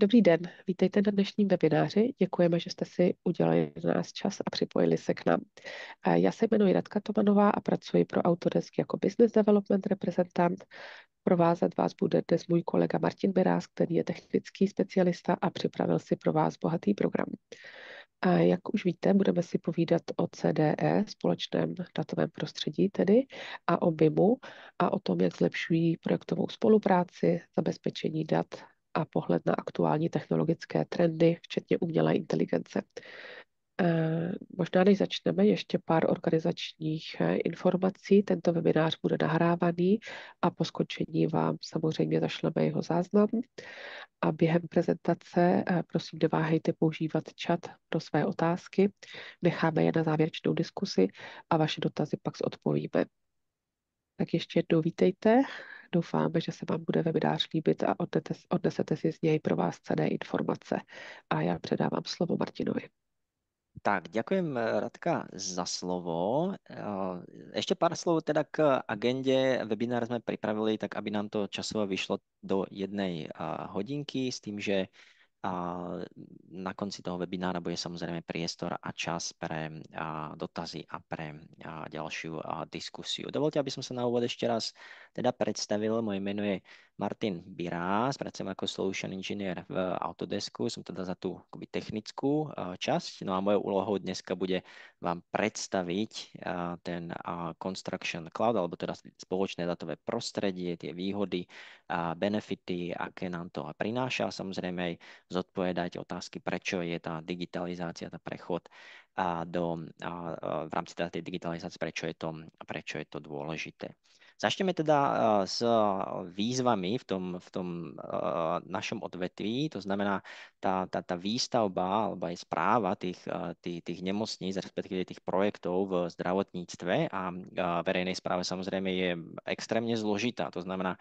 Dobrý den, vítejte na dnešním webináři. Děkujeme, že jste si udělali na nás čas a připojili se k nám. Já se jmenuji Radka Tomanová a pracuji pro Autodesk jako Business Development reprezentant. Provázet vás bude dnes můj kolega Martin Beráz, který je technický specialista a připravil si pro vás bohatý program. A jak už víte, budeme si povídat o CDE, společném datovém prostředí tedy, a o BIMu a o tom, jak zlepšují projektovou spolupráci, zabezpečení dat a pohled na aktuální technologické trendy, včetně umělé inteligence. Možná než začneme, ještě pár organizačních informací. Tento webinář bude nahrávaný a po skončení vám samozřejmě zašleme jeho záznam. A během prezentace prosím neváhejte používat chat pro své otázky. Necháme je na závěrečnou diskusi a vaše dotazy pak zodpovíme. Tak ještě jednou vítejte. Doufáme, že se vám bude webinář líbit a odnesete si z něj pro vás cenné informace. A já předávám slovo Martinovi. Tak, ďakujem Radka za slovo. Ešte pár slov teda k agende. Webinár sme pripravili tak, aby nám to časovo vyšlo do 1 hodinky s tým, že na konci toho webinára bude samozrejme priestor a čas pre dotazy a pre ďalšiu diskusiu. Dovolte, aby som sa na úvod ešte raz teda predstavil. Moje meno je Martin Biráz, pracujem ako Solution Engineer v Autodesku, som teda za tú akoby technickú časť. No a mojou úlohou dneska bude vám predstaviť ten Construction Cloud, alebo teda spoločné datové prostredie, tie výhody, benefity, aké nám to prináša. Samozrejme aj zodpovedať otázky, prečo je tá digitalizácia, tá prechod v rámci tej digitalizácie, prečo je to dôležité. Začneme teda s výzvami v tom našom odvetví, to znamená tá výstavba alebo aj správa tých nemocníc, respektíve tých projektov v zdravotníctve a verejnej správe samozrejme je extrémne zložitá. To znamená,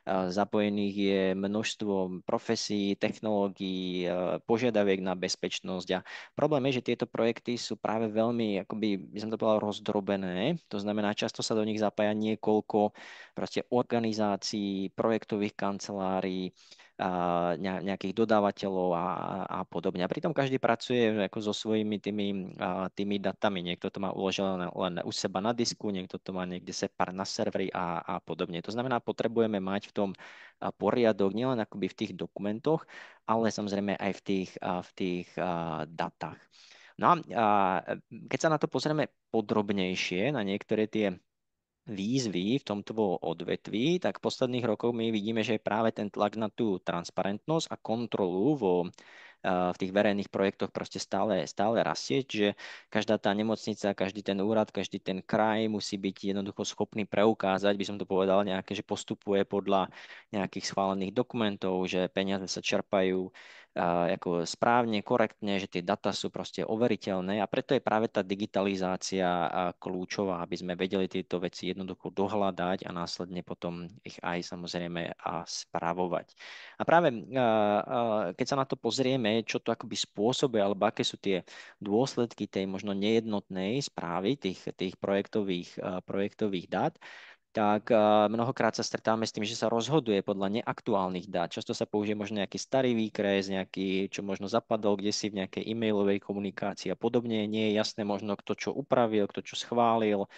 zapojených je množstvo profesí, technológií, požiadaviek na bezpečnosť a problém je, že tieto projekty sú práve veľmi, akoby by som to povedal, rozdrobené. To znamená, často sa do nich zapája niekoľko proste organizácií, projektových kancelárií, nejakých dodávateľov a podobne. A pritom každý pracuje ako so svojimi tými datami. Niekto to má uložené len u seba na disku, niekto to má niekde separ na serveri a podobne. To znamená, potrebujeme mať v tom poriadok nielen akoby v tých dokumentoch, ale samozrejme aj v tých datách. No a keď sa na to pozrieme podrobnejšie, na niektoré tie výzvy v tomto odvetví, tak v posledných rokoch my vidíme, že práve ten tlak na tú transparentnosť a kontrolu v tých verejných projektoch proste stále rastie, čiže každá tá nemocnica, každý ten úrad, každý ten kraj musí byť jednoducho schopný preukázať, by som to povedal, nejaké, že postupuje podľa nejakých schválených dokumentov, že peniaze sa čerpajú ako správne, korektne, že tie data sú proste overiteľné a preto je práve tá digitalizácia kľúčová, aby sme vedeli tieto veci jednoducho dohľadať a následne potom ich aj samozrejme spravovať. A práve keď sa na to pozrieme, čo to akoby spôsobuje, alebo aké sú tie dôsledky tej možno nejednotnej správy tých projektových dát, tak mnohokrát sa stretávame s tým, že sa rozhoduje podľa neaktuálnych dát. Často sa použije možno nejaký starý výkres, nejaký, čo možno zapadol kdesi v nejakej e-mailovej komunikácii a podobne. Nie je jasné možno, kto čo upravil, kto čo schválil,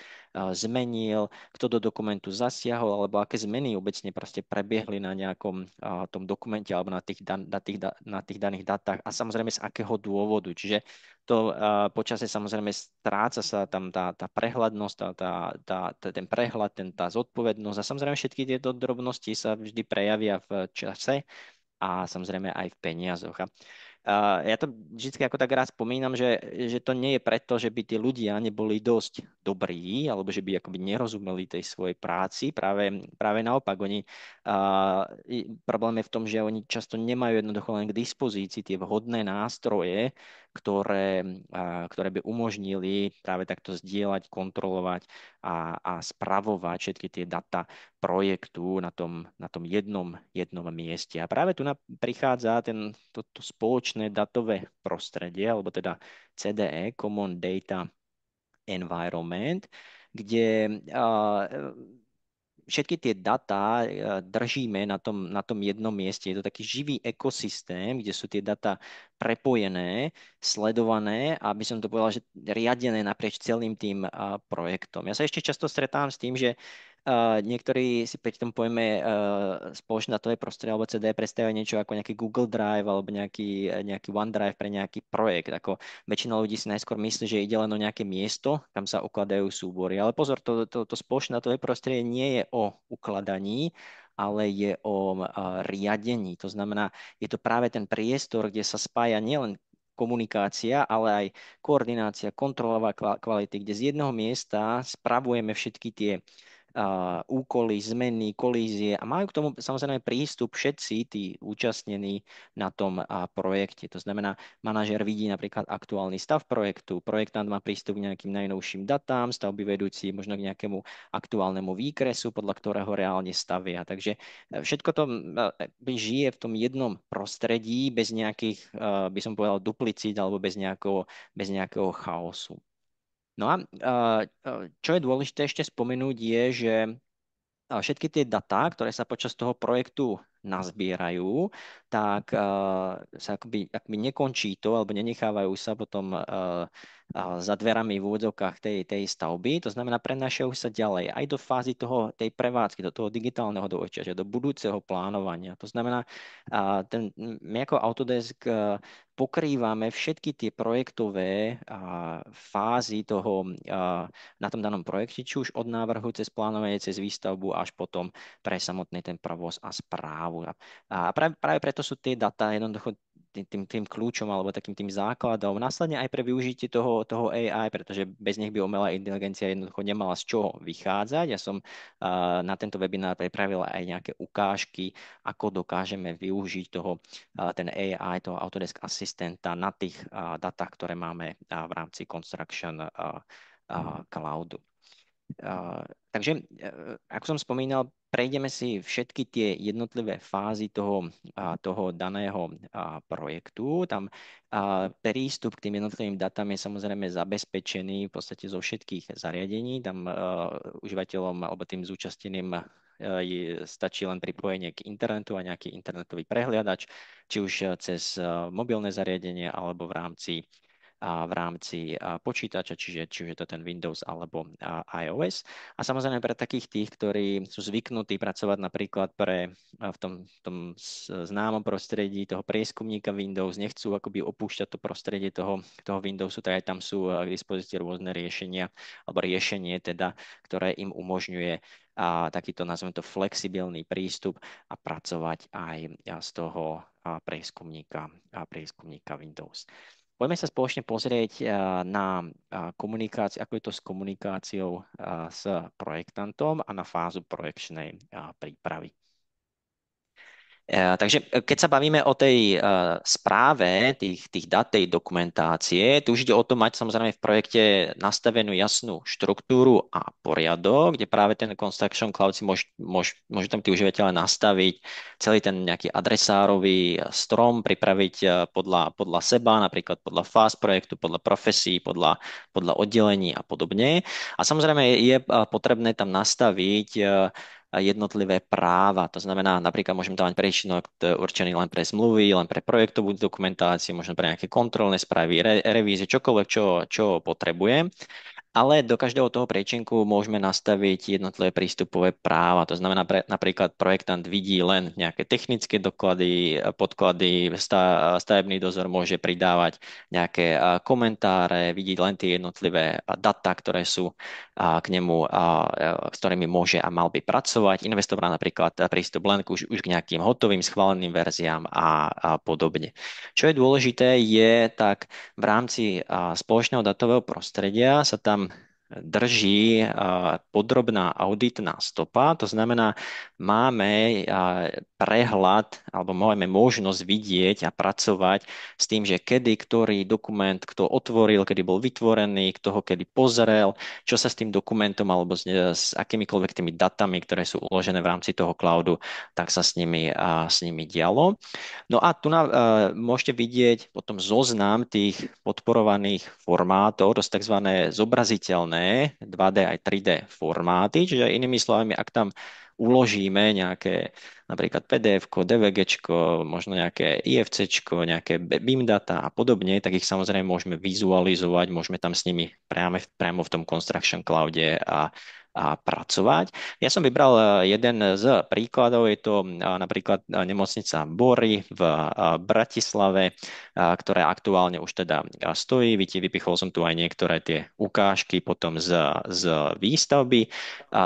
zmenil, kto do dokumentu zasiahol, alebo aké zmeny obecne proste prebiehli na nejakom tom dokumente alebo na tých daných dátach a samozrejme z akého dôvodu. Čiže to počasie samozrejme stráca sa tam tá prehľadnosť, ten prehľad, tá zodpovednosť a samozrejme všetky tieto drobnosti sa vždy prejavia v čase a samozrejme aj v peniazoch. Ja to vždy ako tak rád spomínam, že to nie je preto, že by tí ľudia neboli dosť dobrí, alebo že by akoby nerozumeli tej svojej práci. Práve naopak, problém je v tom, že oni často nemajú jednoducho len k dispozícii tie vhodné nástroje, ktoré by umožnili práve takto zdieľať, kontrolovať a spravovať všetky tie data projektu na tom jednom mieste. A práve tu prichádza toto spoločné datové prostredie, alebo teda CDE, Common Data Environment, kde všetky tie data držíme na tom jednom mieste. Je to taký živý ekosystém, kde sú tie data prepojené, sledované, aby som to povedal, že riadené naprieč celým tým projektom. Ja sa ešte často stretám s tým, že niektorí si pri tom pojme spoločné datové prostredie alebo CD predstavia niečo ako nejaký Google Drive alebo nejaký OneDrive pre nejaký projekt. Ako väčšina ľudí si najskôr myslí, že ide len o nejaké miesto, kam sa ukladajú súbory. Ale pozor, to spoločné datové prostredie nie je o ukladaní, ale je o riadení. To znamená, je to práve ten priestor, kde sa spája nielen komunikácia, ale aj koordinácia, kontrolová kvality, kde z jedného miesta spravujeme všetky tie úkoly, zmeny, kolízie a majú k tomu samozrejme prístup všetci tí účastnení na tom projekte. To znamená, manažér vidí napríklad aktuálny stav projektu, projektant má prístup k nejakým najnovším datám, stavby vedúci možno k nejakému aktuálnemu výkresu, podľa ktorého reálne stavia. Takže všetko to žije v tom jednom prostredí bez nejakých, by som povedal, duplicít alebo bez nejakého chaosu. No a čo je dôležité ešte spomenúť je, že všetky tie datá, ktoré sa počas toho projektu nazbierajú, tak sa akoby nekončí to, alebo nenechávajú sa potom za dverami v úvodzovkách tej stavby. To znamená, prenášajú sa ďalej aj do fázy tej prevádzky, do toho digitálneho dvojčiažia, do budúceho plánovania. To znamená, my ako Autodesk pokrývame všetky tie projektové fázy na tom danom projekte, či už od návrhu cez plánovanie, cez výstavbu až potom pre samotný ten provoz a správu. A práve preto sú tie data jednoducho tým kľúčom alebo takým tým základom. Následne aj pre využitie toho AI, pretože bez nich by umelá inteligencia jednoducho nemala z čoho vychádzať. Ja som na tento webinár pripravil aj nejaké ukážky, ako dokážeme využiť ten AI, toho Autodesk asistenta na tých datách, ktoré máme v rámci Construction Cloudu. Takže, ako som spomínal, prejdeme si všetky tie jednotlivé fázy toho daného projektu. Tam prístup k tým jednotlivým datám je samozrejme zabezpečený v podstate zo všetkých zariadení. Tam užívateľom alebo tým zúčastneným stačí len pripojenie k internetu a nejaký internetový prehliadač, či už cez mobilné zariadenie alebo v rámci počítača, čiže či už je to ten Windows alebo iOS. A samozrejme pre takých tých, ktorí sú zvyknutí pracovať napríklad v tom známom prostredí toho prieskumníka Windows, nechcú akoby opúšťať to prostredie toho Windowsu, tak aj tam sú k dispozícii rôzne riešenia, alebo riešenie teda, ktoré im umožňuje takýto, nazvem to, flexibilný prístup a pracovať aj z toho prieskumníka Windows. Poďme sa spoločne pozrieť na komunikáciu, ako je to s komunikáciou s projektantom a na fázu projekčnej prípravy. Takže keď sa bavíme o tej správe tých dát, tej dokumentácie, tu už ide o to mať samozrejme v projekte nastavenú jasnú štruktúru a poriadok, kde práve ten Construction Cloud si môžu tam tí užívateľe nastaviť celý ten nejaký adresárový strom, pripraviť podľa seba, napríklad podľa fáz projektu, podľa profesí, podľa oddelení a podobne. A samozrejme je potrebné tam nastaviť jednotlivé práva. To znamená, napríklad môžem dávať prečinok určený len pre zmluvy, len pre projektovú dokumentáciu, možno pre nejaké kontrolné správy, revízie, čokoľvek, čo potrebujem. Ale do každého toho priečinku môžeme nastaviť jednotlivé prístupové práva. To znamená, napríklad projektant vidí len nejaké technické doklady, podklady, stavebný dozor môže pridávať nejaké komentáre, vidí len tie jednotlivé data, ktoré sú k nemu, s ktorými môže a mal by pracovať. Investor má napríklad prístup len už k nejakým hotovým, schváleným verziám a podobne. Čo je dôležité je, tak v rámci spoločného datového prostredia sa tam drží podrobná auditná stopa. To znamená, máme prehľad alebo máme možnosť vidieť a pracovať s tým, že kedy, ktorý dokument, kto otvoril, kedy bol vytvorený, kto ho kedy pozrel, čo sa s tým dokumentom alebo s akýmikoľvek tými datami, ktoré sú uložené v rámci toho cloudu, tak sa s nimi dialo. No a tu môžete vidieť potom zoznam tých podporovaných formátov, to sú tzv. Zobraziteľné dané 2D aj 3D formáty, čiže inými slovami, ak tam uložíme nejaké napríklad PDF-ko, DVGčko, možno nejaké IFCčko, nejaké BIM data a podobne, tak ich samozrejme môžeme vizualizovať, môžeme tam s nimi priamo v tom Construction Cloude a pracovať. Ja som vybral jeden z príkladov, je to napríklad nemocnica Bory v Bratislave, ktorá aktuálne už teda stojí. Vypichol som tu aj niektoré tie ukážky potom z výstavby.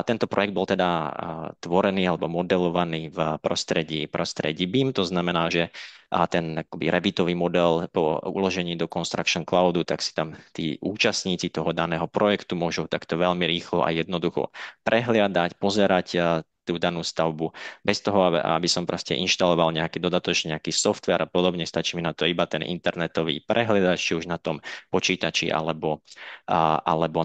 Tento projekt bol teda tvorený alebo modelovaný v prostredí BIM, to znamená, že ten akoby Revitový model po uložení do Construction Cloudu, tak si tam tí účastníci toho daného projektu môžu takto veľmi rýchlo a jednoducho prehliadať, pozerať tú danú stavbu bez toho, aby som proste inštaloval nejaký dodatočný nejaký software a podobne. Stačí mi na to iba ten internetový prehliadač, či už na tom počítači alebo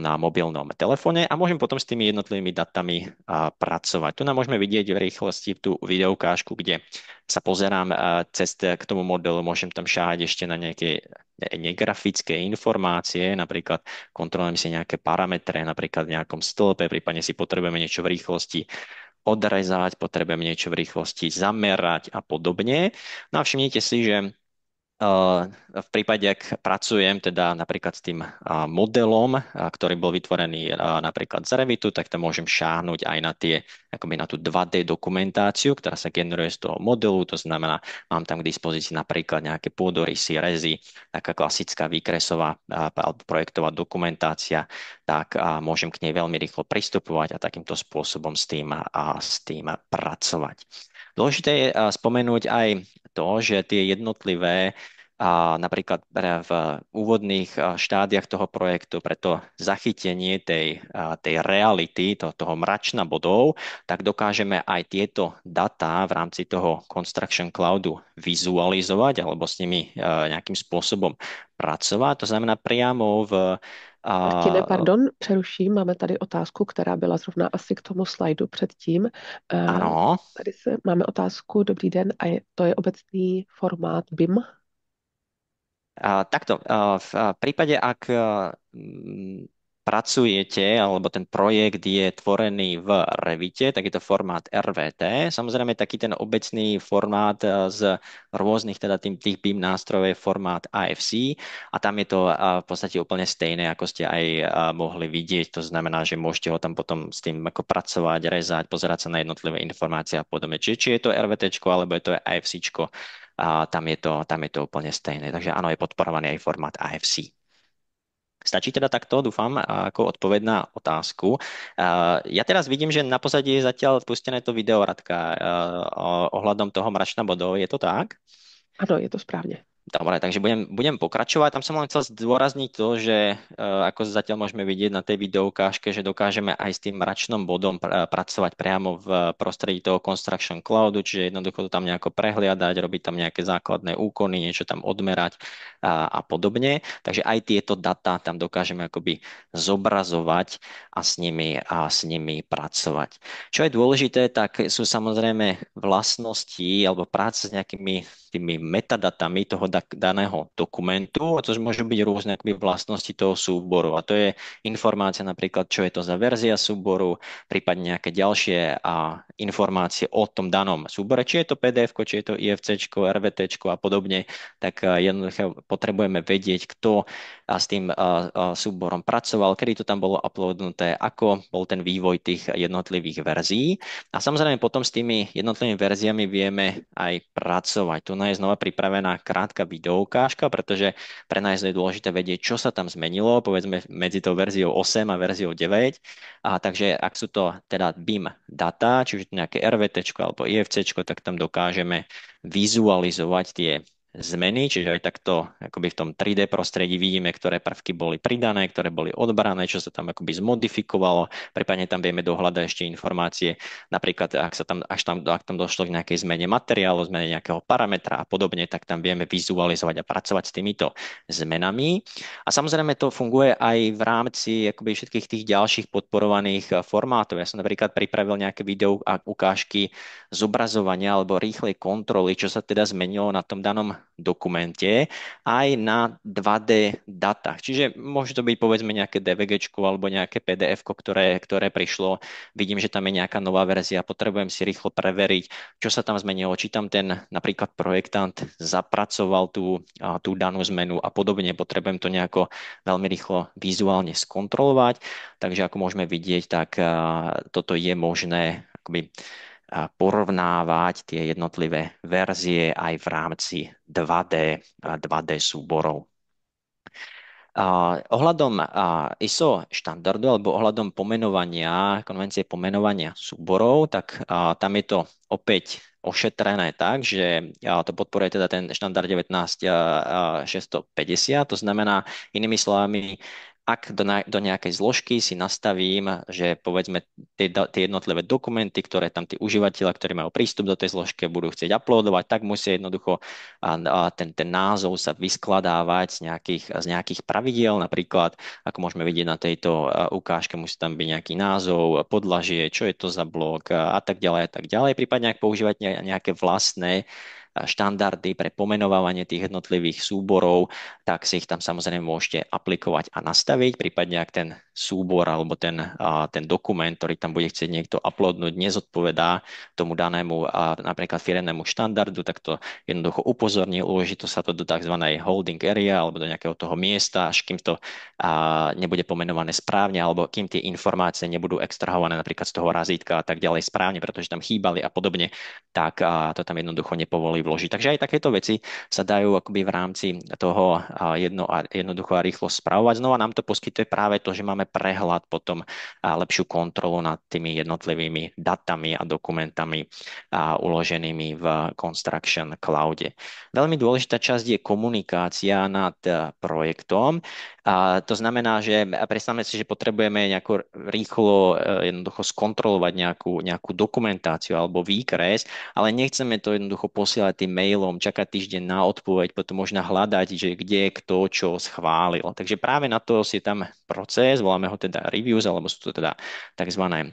na mobilnom telefóne a môžem potom s tými jednotlivými datami pracovať. Tu nám môžeme vidieť v rýchlosti tú videoukážku, kde sa pozerám cez k tomu modelu, môžem tam šáhať ešte na nejaké negrafické informácie, napríklad kontrolujem si nejaké parametre, napríklad v nejakom stĺpe, prípadne si potrebujeme niečo v rýchlosti odrezať, potrebujeme niečo v rýchlosti zamerať a podobne. No a všimnite si, že v prípade, ak pracujem teda napríklad s tým modelom, ktorý bol vytvorený napríklad z Revitu, tak tam môžem šáhnuť aj na akoby na tú 2D dokumentáciu, ktorá sa generuje z toho modelu. To znamená, mám tam k dispozícii napríklad nejaké pôdorysy, rezy, taká klasická výkresová alebo projektová dokumentácia, tak môžem k nej veľmi rýchlo pristupovať a takýmto spôsobom s tým pracovať. Dôležité je spomenúť aj to, že tie jednotlivé napríklad v úvodných štádiach toho projektu, preto zachytenie tej reality, toho mračna bodov, tak dokážeme aj tieto data v rámci toho Construction Cloudu vizualizovať alebo s nimi nejakým spôsobom pracovať. To znamená priamo Martine, pardon, přeruším. Máme tady otázku, která byla zrovna asi k tomu slajdu předtím. Áno. Tady máme otázku, dobrý den, a to je obecný formát BIM? Takto, v prípade, ak pracujete, alebo ten projekt je tvorený v Revite, tak je to formát RVT. Samozrejme, taký ten obecný formát z rôznych teda tých BIM nástrojov je formát AFC a tam je to v podstate úplne stejné, ako ste aj mohli vidieť. To znamená, že môžete ho tam potom s tým ako pracovať, rezať, pozerať sa na jednotlivé informácie a podobne. Či je to RVT, alebo je to AFC, tam je to úplne stejné. Takže áno, je podporovaný aj formát AFC. Stačí teda takto, dúfam, ako odpoveď na otázku. Ja teraz vidím, že na pozadí je zatiaľ pustené to video, Radka, ohľadom toho mračna bodov. Je to tak? Ano, je to správně. Dobre, takže budem pokračovať. Tam som len chcel zdôrazniť to, že ako zatiaľ môžeme vidieť na tej videoukážke, že dokážeme aj s tým mračnom bodom pracovať priamo v prostredí toho Construction Cloudu, čiže jednoducho to tam nejako prehliadať, robiť tam nejaké základné úkony, niečo tam odmerať a podobne. Takže aj tieto data tam dokážeme akoby zobrazovať a s nimi pracovať. Čo je dôležité, tak sú samozrejme vlastnosti alebo práca s nejakými tými metadatami toho daného dokumentu, a to môžu byť rôzne vlastnosti toho súboru. A to je informácia napríklad, čo je to za verzia súboru, prípadne nejaké ďalšie informácie o tom danom súbore, či je to PDF, či je to IFC, RVT a podobne, tak jednoducho potrebujeme vedieť, kto s tým súborom pracoval, kedy to tam bolo uploadnuté, ako bol ten vývoj tých jednotlivých verzií. A samozrejme potom s tými jednotlivými verziami vieme aj pracovať. Tu je znova pripravená krátka videoukážka, pretože pre nás je dôležité vedieť, čo sa tam zmenilo, povedzme medzi tou verziou 8 a verziou 9. Takže ak sú to teda BIM data, či už nejaké RVT alebo IFC, tak tam dokážeme vizualizovať tie zmeny, čiže aj takto akoby v tom 3D prostredí vidíme, ktoré prvky boli pridané, ktoré boli odbrané, čo sa tam akoby zmodifikovalo, prípadne tam vieme dohľadať ešte informácie, napríklad ak tam došlo k nejakej zmene materiálu, zmene nejakého parametra a podobne, tak tam vieme vizualizovať a pracovať s týmito zmenami. A samozrejme to funguje aj v rámci akoby všetkých tých ďalších podporovaných formátov. Ja som napríklad pripravil nejaké video a ukážky zobrazovania alebo rýchlej kontroly, čo sa teda zmenilo na tom danom dokumente aj na 2D datách. Čiže môže to byť povedzme nejaké DVG alebo nejaké PDF, ktoré prišlo. Vidím, že tam je nejaká nová verzia, potrebujem si rýchlo preveriť, čo sa tam zmenilo, či tam ten napríklad projektant zapracoval tú danú zmenu a podobne. Potrebujem to nejako veľmi rýchlo vizuálne skontrolovať. Takže ako môžeme vidieť, tak toto je možné akoby porovnávať tie jednotlivé verzie aj v rámci 2D súborov. Ohľadom ISO štandardu alebo ohľadom pomenovania, konvencie pomenovania súborov, tak tam je to opäť ošetrené tak, že to podporuje teda ten štandard 19650, to znamená inými slovami, ak do nejakej zložky si nastavím, že povedzme tie jednotlivé dokumenty, ktoré tam tí užívateľia, ktorí majú prístup do tej zložky, budú chcieť uploadovať, tak musia jednoducho ten názov sa vyskladávať z nejakých pravidiel. Napríklad, ako môžeme vidieť na tejto ukážke, musí tam byť nejaký názov, podlažie, čo je to za blok a tak ďalej a tak ďalej. Prípadne, ak používať nejaké vlastné štandardy pre pomenovávanie tých jednotlivých súborov, tak si ich tam samozrejme môžete aplikovať a nastaviť. Prípadne, ak ten súbor alebo ten dokument, ktorý tam bude chcieť niekto uploadnúť, nezodpovedá tomu danému napríklad firemnému štandardu, tak to jednoducho upozorní, uloží to sa to do tzv. Holding area alebo do nejakého toho miesta, až kým to nebude pomenované správne alebo kým tie informácie nebudú extrahované napríklad z toho razítka a tak ďalej správne, pretože tam chýbali a podobne, tak to tam jednoducho nepovolí vložiť. Takže aj takéto veci sa dajú akoby v rámci toho jednoducho a rýchlo spravovať. Znova nám to poskytuje práve to, že máme prehľad potom lepšiu kontrolu nad tými jednotlivými datami a dokumentami uloženými v Construction Cloude. Veľmi dôležitá časť je komunikácia nad projektom. To znamená, že predstavme si, že potrebujeme nejako rýchlo jednoducho skontrolovať nejakú dokumentáciu alebo výkres, ale nechceme to jednoducho posielať tým mailom, čakať týždeň na odpoveď, potom možno hľadať, že kde, kto, čo schválil. Takže práve na to je tam proces, voláme ho teda reviews, alebo sú to teda tzv.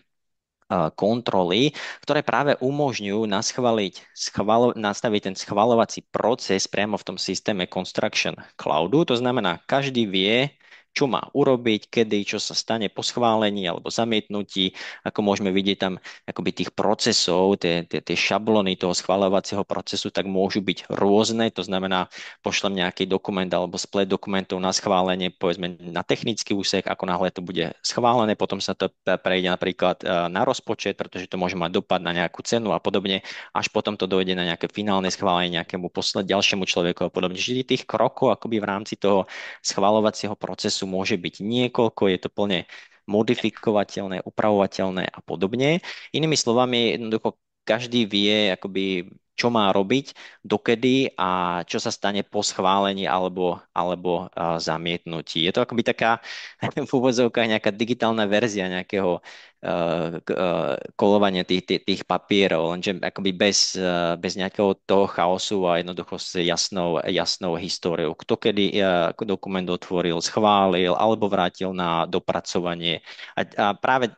Kontroly, ktoré práve umožňujú nastaviť ten schvaľovací proces priamo v tom systéme Construction Cloudu. To znamená, každý vie, čo má urobiť, kedy, čo sa stane po schválení alebo zamietnutí. Ako môžeme vidieť tam akoby tých procesov, tie šablóny toho schvaľovacieho procesu, tak môžu byť rôzne. To znamená, pošlem nejaký dokument alebo splet dokumentov na schválenie, povedzme na technický úsek, ako náhle to bude schválené, potom sa to prejde napríklad na rozpočet, pretože to môže mať dopad na nejakú cenu a podobne, až potom to dojde na nejaké finálne schválenie nejakému ďalšiemu človeku a podobne. Čiže tých krokov akoby v rámci toho schvaľovacieho procesu môže byť niekoľko, je to plne modifikovateľné, upravovateľné a podobne. Inými slovami, jednoducho každý vie, akoby, čo má robiť, dokedy a čo sa stane po schválení alebo zamietnutí. Je to akoby taká v úvodzovkách nejaká digitálna verzia nejakého kolovania tých papierov, lenže akoby bez nejakého toho chaosu a jednoducho s jasnou históriou. Kto kedy dokument otvoril, schválil alebo vrátil na dopracovanie. A práve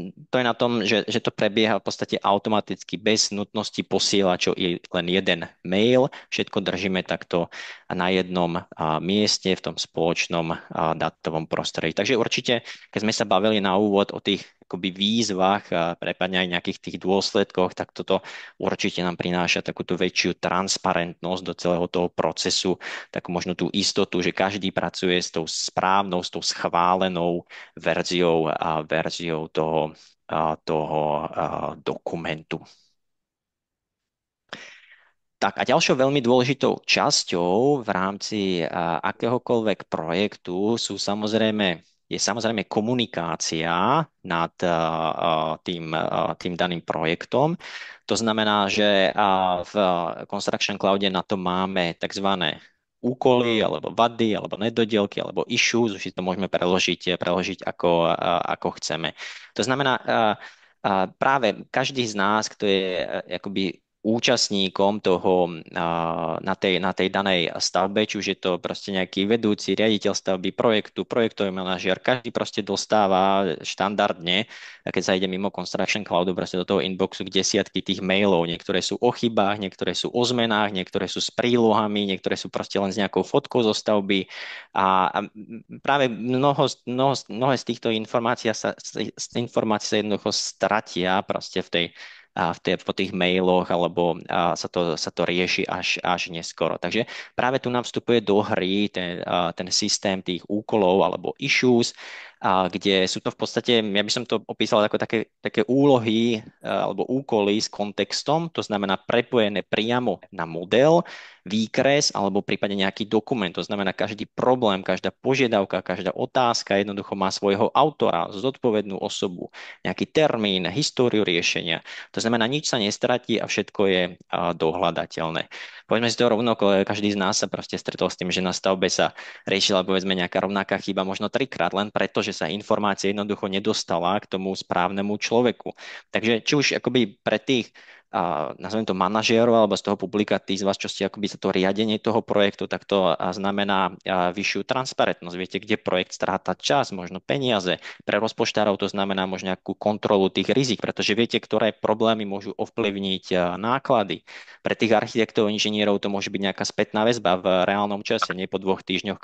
to je na tom, že to prebieha v podstate automaticky bez nutnosti posielať len jeden mail. Všetko držíme takto na jednom mieste v tom spoločnom dátovom prostredí. Takže určite, keď sme sa bavili na úvod o tých akoby výzvach a prípadne aj nejakých tých dôsledkoch, tak toto určite nám prináša takúto väčšiu transparentnosť do celého toho procesu, takú možno tú istotu, že každý pracuje s tou správnou, s tou schválenou verziou toho dokumentu. Tak a ďalšou veľmi dôležitou časťou v rámci akéhokoľvek projektu je samozrejme komunikácia nad tým daným projektom. To znamená, že v Construction Cloude na to máme tzv. Úkoly, alebo vady, alebo nedodielky, alebo issues, už si to môžeme preložiť ako chceme. To znamená, práve každý z nás, kto je akoby účastníkom toho na tej danej stavbe, či už je to proste nejaký vedúci, riaditeľ stavby, projektový manažér, každý proste dostáva štandardne, a keď sa ide mimo Construction Cloudu, proste do toho inboxu k desiatky tých mailov. Niektoré sú o chybách, niektoré sú o zmenách, niektoré sú s prílohami, niektoré sú proste len s nejakou fotkou zo stavby a práve mnohé z týchto informácií sa jednoducho stratia proste po tých mailoch, alebo sa to rieši až neskoro. Takže práve tu nám vstupuje do hry ten systém tých úkolov alebo issues, kde sú to v podstate, ja by som to opísal ako také úlohy alebo úkoly s kontextom, to znamená prepojené priamo na model, výkres alebo prípadne nejaký dokument. To znamená, každý problém, každá požiadavka, každá otázka jednoducho má svojho autora, zodpovednú osobu, nejaký termín, históriu riešenia. To znamená, nič sa nestratí a všetko je dohľadateľné. Poďme si to rovno, každý z nás sa proste stretol s tým, že na stavbe sa riešila povedzme nejaká rovnaká chyba možno trikrát, len preto, že sa informácia jednoducho nedostala k tomu správnemu človeku. Takže či už akoby pre tých nazvem to manažérov alebo z toho publika, tí z vás, čo ste akoby za to riadenie toho projektu, tak to znamená vyššiu transparentnosť. Viete, kde projekt stráta čas, možno peniaze. Pre rozpočtárov to znamená možno nejakú kontrolu tých rizik, pretože viete, ktoré problémy môžu ovplyvniť náklady. Pre tých architektov, inžinierov to môže byť nejaká spätná väzba v reálnom čase, nie po 2 týždňoch,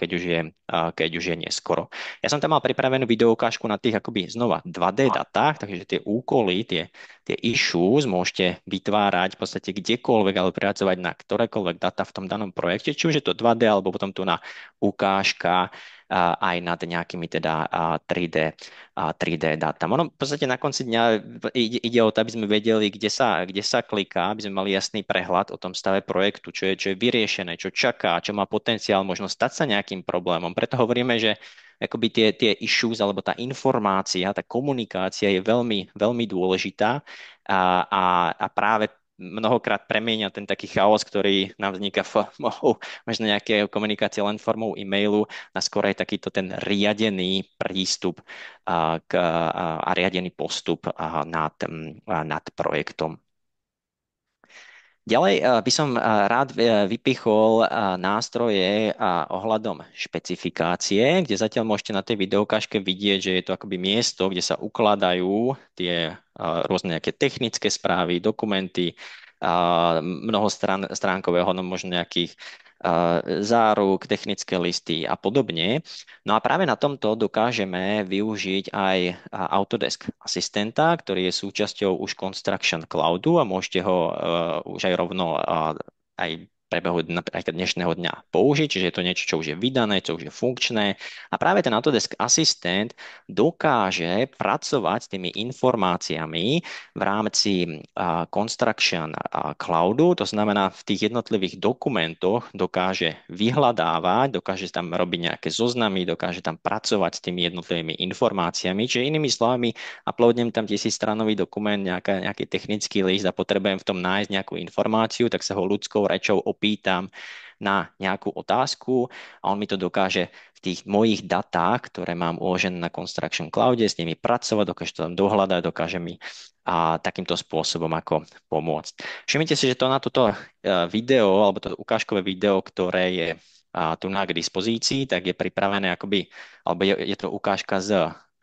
keď už je neskoro. Ja som tam mal pripravenú videoukážku na tých akoby znova 2D datách, takže tie úkoly, tie issues môžete vytvárať v podstate kdekoľvek alebo pracovať na ktorékoľvek data v tom danom projekte, či už je to 2D alebo potom tu na ukážka aj nad nejakými teda 3D dáta. Ono v podstate na konci dňa ide o to, aby sme vedeli, kde sa kliká, aby sme mali jasný prehľad o tom stave projektu, čo je vyriešené, čo čaká, čo má potenciál možno stať sa nejakým problémom. Preto hovoríme, že akoby tie issues alebo tá informácia, tá komunikácia je veľmi, veľmi dôležitá a práve mnohokrát premieňa ten taký chaos, ktorý nám vzniká formou možno nejaké komunikácie len formou e-mailu na skôr aj takýto ten riadený prístup a riadený postup nad projektom. Ďalej by som rád vypichol nástroje ohľadom špecifikácie, kde zatiaľ môžete na tej videokážke vidieť, že je to akoby miesto, kde sa ukladajú tie rôzne nejaké technické správy, dokumenty, mnoho stránkového, no možno nejakých záruk, technické listy a podobne. No a práve na tomto dokážeme využiť aj Autodesk asistenta, ktorý je súčasťou už Construction Cloudu a môžete ho už aj rovno aj prebehu napríklad dnešného dňa použiť, čiže je to niečo, čo už je vydané, čo už je funkčné. A práve ten Autodesk asistent dokáže pracovať s tými informáciami v rámci Construction Cloudu, to znamená v tých jednotlivých dokumentoch dokáže vyhľadávať, dokáže tam robiť nejaké zoznamy, dokáže tam pracovať s tými jednotlivými informáciami, čiže inými slovami uploadnem tam 1000-stranový dokument, nejaký technický list a potrebujem v tom nájsť nejakú informáciu, tak sa ho ľudskou rečou opýtam na nejakú otázku a on mi to dokáže v tých mojich datách, ktoré mám uložené na Construction Cloude, s nimi pracovať, dokáže to tam dohľadať, dokáže mi takýmto spôsobom ako pomôcť. Všimnite si, že to na toto video, alebo to ukážkové video, ktoré je tu na k dispozícii, tak je pripravené akoby, alebo je to ukážka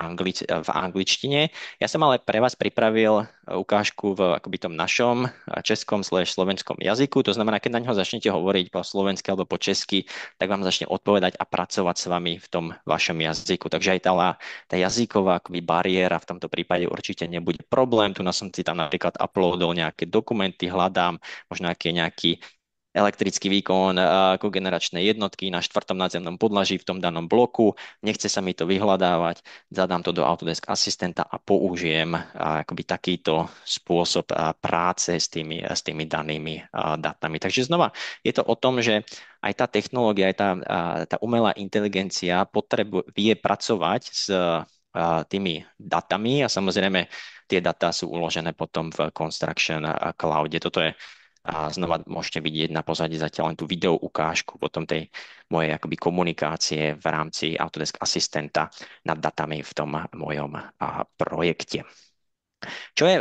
v angličtine. Ja som ale pre vás pripravil ukážku v akoby tom našom českom/slovenskom jazyku. To znamená, keď na ňo začnete hovoriť po slovensky alebo po česky, tak vám začne odpovedať a pracovať s vami v tom vašom jazyku. Takže aj tá jazyková akoby bariéra v tomto prípade určite nebude problém. Tu som si tam napríklad uploadol nejaké dokumenty, hľadám možno nejaký elektrický výkon kogeneračnej jednotky na 4. nadzemnom podlaží v tom danom bloku. Nechce sa mi to vyhľadávať, zadám to do Autodesk asistenta a použijem akoby takýto spôsob práce s tými danými dátami. Takže znova je to o tom, že aj tá technológia, aj tá umelá inteligencia vie pracovať s tými datami a samozrejme tie data sú uložené potom v Construction Cloude. Toto je a znova môžete vidieť na pozadí zatiaľ len tú video ukážku potom tej mojej akoby komunikácie v rámci Autodesk asistenta nad datami v tom mojom projekte. Čo je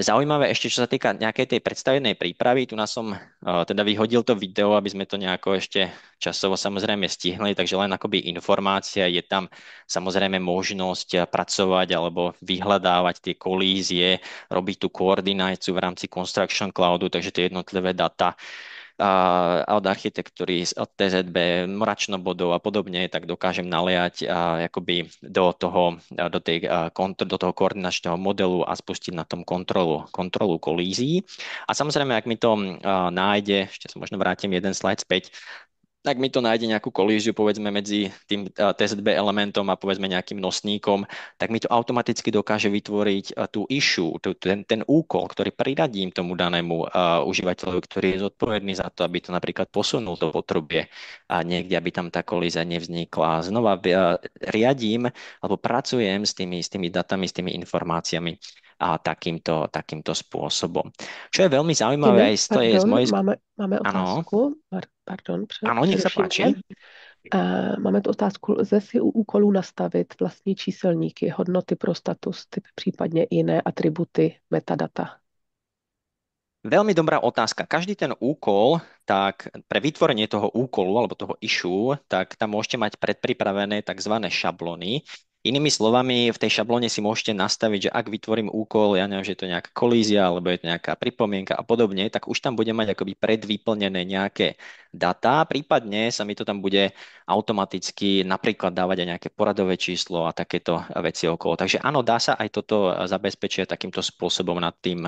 zaujímavé ešte, čo sa týka nejakej tej predstavenej prípravy, tu nás som teda vyhodil to video, aby sme to nejako ešte časovo samozrejme stihli, takže len akoby informácia, je tam samozrejme možnosť pracovať alebo vyhľadávať tie kolízie, robiť tú koordináciu v rámci Construction Cloudu, takže tie jednotlivé data od architektúry, od TZB, mračnobodov a podobne, tak dokážem naliať akoby do toho koordinačného modelu a spustiť na tom kontrolu kolízií. A samozrejme, ak mi to nájde, ešte sa možno vrátim jeden slide späť, ak mi to nájde nejakú kolíziu, povedzme, medzi tým TZB elementom a povedzme nejakým nosníkom, tak mi to automaticky dokáže vytvoriť tú issue, ten úkol, ktorý priradím tomu danému užívateľovi, ktorý je zodpovedný za to, aby to napríklad posunul to potrubie a niekde, aby tam tá kolízia nevznikla. Znova riadím alebo pracujem s tými datami, s tými informáciami a takýmto spôsobom. Čo je veľmi zaujímavé Timi, aj z pardon, mojej... máme Áno, otázku. Pardon, áno, nech sa přeruším tě. páči. Máme tu otázku. Lze si u úkolů nastavit vlastní číselníky, hodnoty pro status, typ, případně i jiné atributy, metadata? Veľmi dobrá otázka. Každý ten úkol, tak pre vytvorenie toho úkolu alebo toho issue, tak tam môžete mať predpripravené tzv. Šablony. Inými slovami, v tej šablone si môžete nastaviť, že ak vytvorím úkol, ja neviem, že je to nejaká kolízia alebo je to nejaká pripomienka a podobne, tak už tam bude mať akoby predvyplnené nejaké data, prípadne sa mi to tam bude automaticky napríklad dávať aj nejaké poradové číslo a takéto veci okolo. Takže áno, dá sa aj toto zabezpečiť takýmto spôsobom nad tým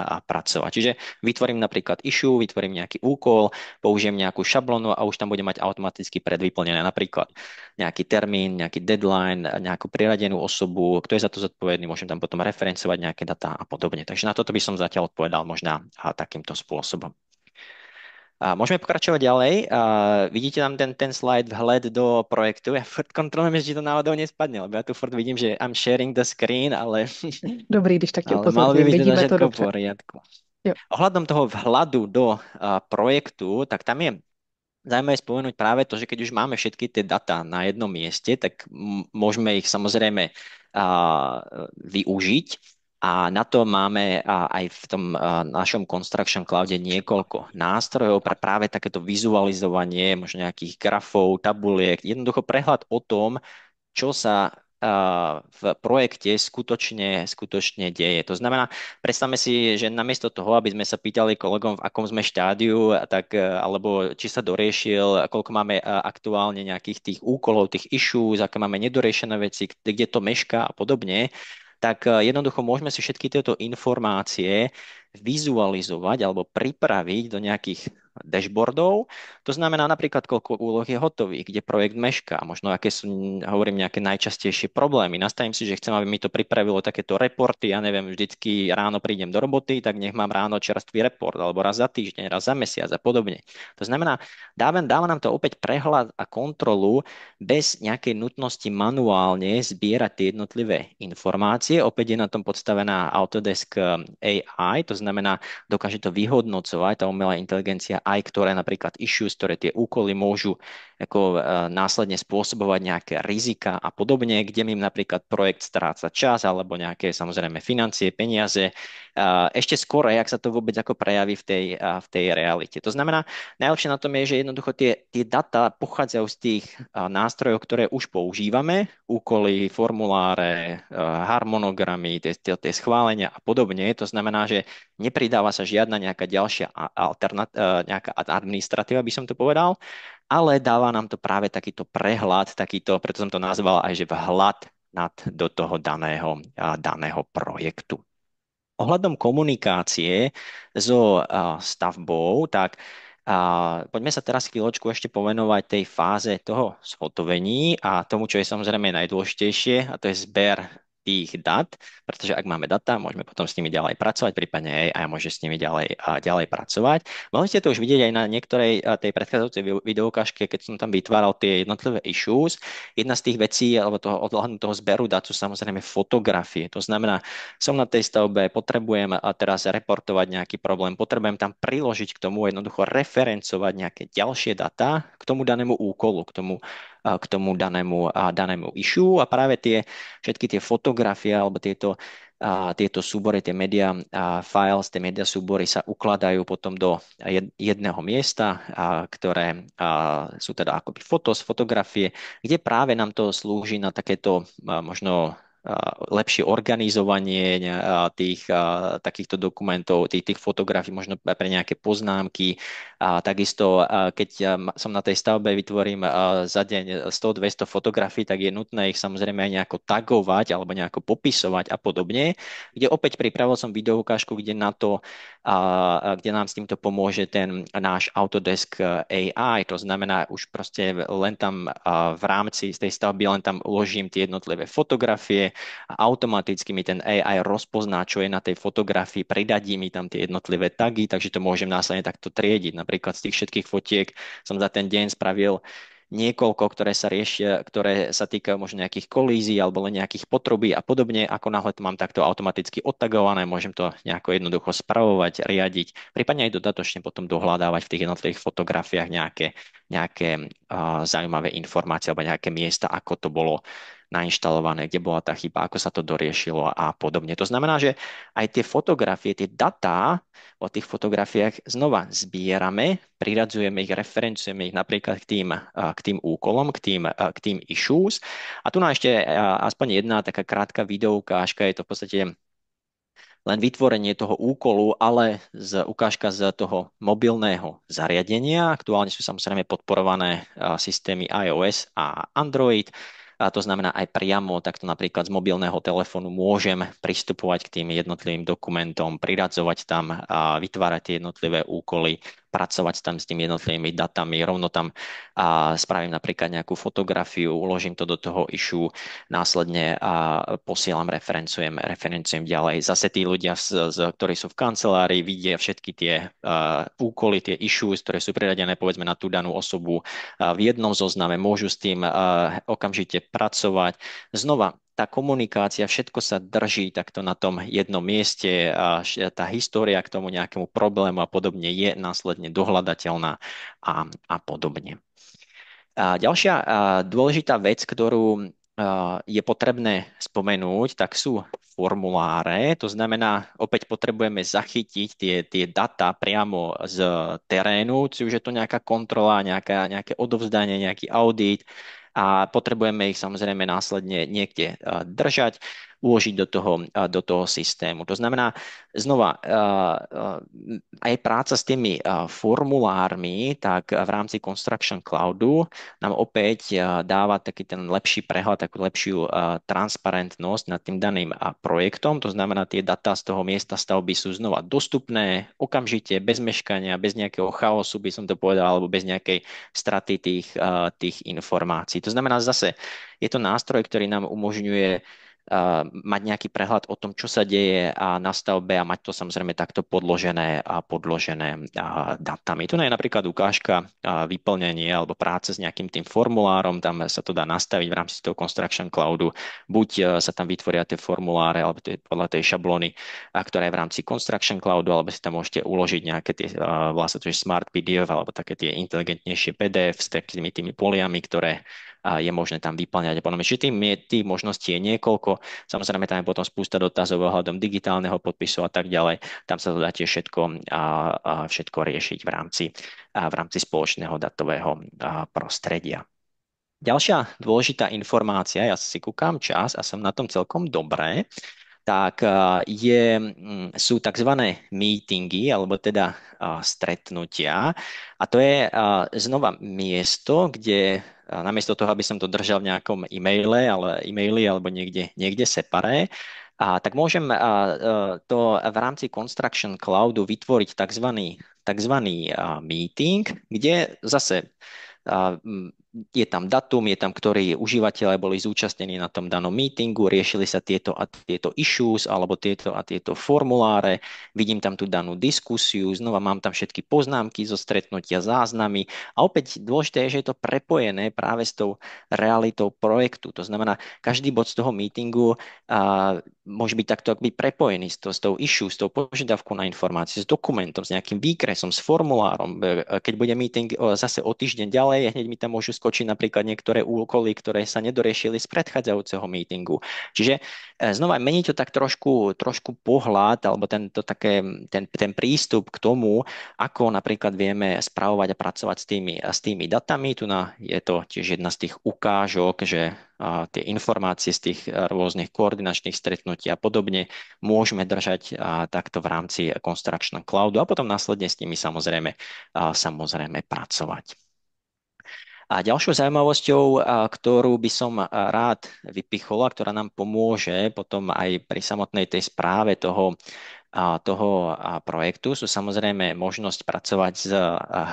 pracovať. Čiže vytvorím napríklad issue, vytvorím nejaký úkol, použijem nejakú šablonu a už tam bude mať automaticky predvyplnené napríklad nejaký termín, nejaký deadline, nejakú priradenú osobu, kto je za to zodpovedný, môžem tam potom referencovať nejaké datá a podobne. Takže na toto by som zatiaľ odpovedal možná takýmto spôsobom. Môžeme pokračovať ďalej. Vidíte tam ten slide vhled do projektu. Ja furt kontrolujem, že to náhodou nespadne, lebo ja tu furt vidím, že I'm sharing the screen, ale, Dobrý, když tak tě ale malo by upozorním, byť teda vidíme to všetko v dobře. poriadku. Jo. Ohľadom toho vhľadu do projektu, tak tam je zaujímavé spomenúť práve to, že keď už máme všetky tie data na jednom mieste, tak môžeme ich samozrejme využiť. A na to máme aj v tom našom Construction Cloude niekoľko nástrojov pre práve takéto vizualizovanie, možno nejakých grafov, tabuliek, jednoducho prehľad o tom, čo sa v projekte skutočne deje. To znamená, predstavme si, že namiesto toho, aby sme sa pýtali kolegom, v akom sme štádiu, tak, alebo či sa doriešil, koľko máme aktuálne nejakých tých úkolov, tých issues, aké máme nedoriešené veci, kde to mešká a podobne, tak jednoducho môžeme si všetky tieto informácie vizualizovať alebo pripraviť do nejakých dashboardov. To znamená napríklad, koľko úloh je hotových, kde projekt mešká, možno aké sú, hovorím, nejaké najčastejšie problémy. Nastavím si, že chcem, aby mi to pripravilo takéto reporty, ja neviem, vždycky ráno prídem do roboty, tak nech mám ráno čerstvý report, alebo raz za týždeň, raz za mesiac a podobne. To znamená, dáva nám to opäť prehľad a kontrolu bez nejakej nutnosti manuálne zbierať tie jednotlivé informácie. Opäť je na tom podstavená Autodesk AI, to znamená, dokáže to vyhodnocovať, tá umelá inteligencia, aj ktoré napríklad issues, ktoré tie úkoly môžu ako následne spôsobovať nejaké rizika a podobne, kde mi napríklad projekt stráca čas alebo nejaké samozrejme financie, peniaze. Ešte skôr, ak sa to vôbec ako prejaví v tej realite. To znamená, najlepšie na tom je, že jednoducho tie data pochádzajú z tých nástrojov, ktoré už používame, úkoly, formuláre, harmonogramy, tie schválenia a podobne. To znamená, že nepridáva sa žiadna nejaká ďalšia nejaká administratíva, by som to povedal, ale dáva nám to práve takýto prehľad, preto som to nazval aj, že vhľad do toho daného projektu. Ohľadom komunikácie so stavbou, tak poďme sa teraz chvíľočku ešte povenovať tej fáze toho zhotovení a tomu, čo je samozrejme najdôležitejšie, a to je zber tých dát, pretože ak máme data, môžeme potom s nimi ďalej pracovať, prípadne aj môže s nimi ďalej pracovať. Mohli ste to už vidieť aj na niektorej tej predchádzajúcej videoukážke, keď som tam vytváral tie jednotlivé issues. Jedna z tých vecí, alebo toho zberu dát sú samozrejme fotografie. To znamená, som na tej stavbe, potrebujem teraz reportovať nejaký problém, potrebujem tam priložiť k tomu, jednoducho referencovať nejaké ďalšie data k tomu danému úkolu, k tomu danému issue a práve všetky tie fotografie alebo tieto tieto súbory, tie media files, tie media súbory sa ukladajú potom do jedného miesta, ktoré sú teda akoby fotografie, kde práve nám to slúži na takéto možno lepšie organizovanie takýchto dokumentov, tých fotografií, možno pre nejaké poznámky. Takisto, keď som na tej stavbe, vytvorím za deň 100-200 fotografií, tak je nutné ich samozrejme aj nejako tagovať alebo nejako popisovať a podobne, kde opäť pripravil som videoukážku, kde kde nám s týmto pomôže ten náš Autodesk AI. To znamená, už proste len tam v rámci z tej stavby len tam uložím tie jednotlivé fotografie a automaticky mi ten AI rozpozná, čo je na tej fotografii, pridadí mi tam tie jednotlivé tagy, takže to môžem následne takto triediť. Napríklad z tých všetkých fotiek som za ten deň spravil niekoľko, ktoré sa týkajú možno nejakých kolízií alebo len nejakých potrubí a podobne. Ako náhle to mám takto automaticky odtagované, môžem to nejako jednoducho spravovať, riadiť, prípadne aj dodatočne potom dohľadávať v tých jednotlivých fotografiách nejaké zaujímavé informácie alebo nejaké miesta, ako to bolo nainštalované, kde bola tá chyba, ako sa to doriešilo a podobne. To znamená, že aj tie fotografie, tie datá o tých fotografiách znova zbierame, priradzujeme ich, referencujeme ich napríklad k tým úkolom, k tým issues. A tu nám ešte aspoň jedna taká krátka videoukážka, je to v podstate len vytvorenie toho úkolu, ale ukážka z toho mobilného zariadenia. Aktuálne sú samozrejme podporované systémy iOS a Android. A to znamená aj priamo, takto napríklad z mobilného telefónu môžem pristupovať k tým jednotlivým dokumentom, priradzovať tam, vytvárať tie jednotlivé úkoly, pracovať tam s tými jednotlivými datami, rovno tam spravím napríklad nejakú fotografiu, uložím to do toho issue, následne posielam, referencujem ďalej. Zase tí ľudia, ktorí sú v kancelárii, vidia všetky tie úkoly, tie issues, ktoré sú priradené povedzme na tú danú osobu v jednom zozname, môžu s tým okamžite pracovať. Znova, tá komunikácia, všetko sa drží takto na tom jednom mieste a tá história k tomu nejakému problému a podobne je následne dohľadateľná a podobne. Ďalšia dôležitá vec, ktorú je potrebné spomenúť, tak sú formuláre. To znamená, opäť potrebujeme zachytiť tie data priamo z terénu, či už je to nejaká kontrola, nejaké odovzdanie, nejaký audit a potrebujeme ich samozrejme následne niekde držať, uložiť do toho systému. To znamená, znova, aj práca s tými formulármi, tak v rámci Construction Cloudu nám opäť dáva taký ten lepší prehľad, takú lepšiu transparentnosť nad tým daným projektom. To znamená, tie data z toho miesta stavby sú znova dostupné okamžite, bez meškania, bez nejakého chaosu, by som to povedal, alebo bez nejakej straty tých informácií. To znamená, zase je to nástroj, ktorý nám umožňuje mať nejaký prehľad o tom, čo sa deje na stavbe a mať to samozrejme takto podložené datami. Tu je napríklad ukážka vyplnenie alebo práce s nejakým tým formulárom, tam sa to dá nastaviť v rámci toho Construction Cloudu. Buď sa tam vytvoria tie formuláre, alebo podľa tej šablóny, ktorá je v rámci Construction Cloudu, alebo si tam môžete uložiť nejaké tie vlastne Smart PDF alebo také tie inteligentnejšie PDF s takými tými poliami, ktoré je možné tam vyplňať a podobne. Čiže tých možností je niekoľko. Samozrejme, tam je potom spústa dotazov ohľadom digitálneho podpisu a tak ďalej. Tam sa to dá tiež všetko riešiť v rámci spoločného datového prostredia. Ďalšia dôležitá informácia, ja si kúkam čas a som na tom celkom dobré, tak sú tzv. Meetingy, alebo teda stretnutia. A to je znova miesto, kde namiesto toho, aby som to držal v nejakom e-maili alebo niekde separé, tak môžem to v rámci Construction Cloudu vytvoriť tzv. Meeting, kde zase je tam datum, je tam, ktorí užívateľe boli zúčastnení na tom danom meetingu, riešili sa tieto a tieto issues alebo tieto a tieto formuláre, vidím tam tú danú diskusiu, znova mám tam všetky poznámky zo stretnutia, záznamy a opäť dôležité je, že je to prepojené práve s tou realitou projektu. To znamená, každý bod z toho meetingu môže byť takto akoby prepojený s tou issue, s tou požiadavkou na informácie, s dokumentom, s nejakým výkresom, s formulárom. Keď bude meeting zase o týždeň ďalej, hneď mi tam môžu uskočiť napríklad niektoré úkoly, ktoré sa nedoriešili z predchádzajúceho meetingu. Čiže znova mení to tak trošku pohľad alebo ten prístup k tomu, ako napríklad vieme spravovať a pracovať s tými datami. Je to tiež jedna z tých ukážok, že tie informácie z tých rôznych koordinačných stretnutí a podobne môžeme držať takto v rámci Construction Cloudu a potom následne s nimi samozrejme pracovať. A ďalšou zaujímavosťou, ktorú by som rád vypichol a ktorá nám pomôže potom aj pri samotnej tej správe toho projektu, sú samozrejme možnosť pracovať s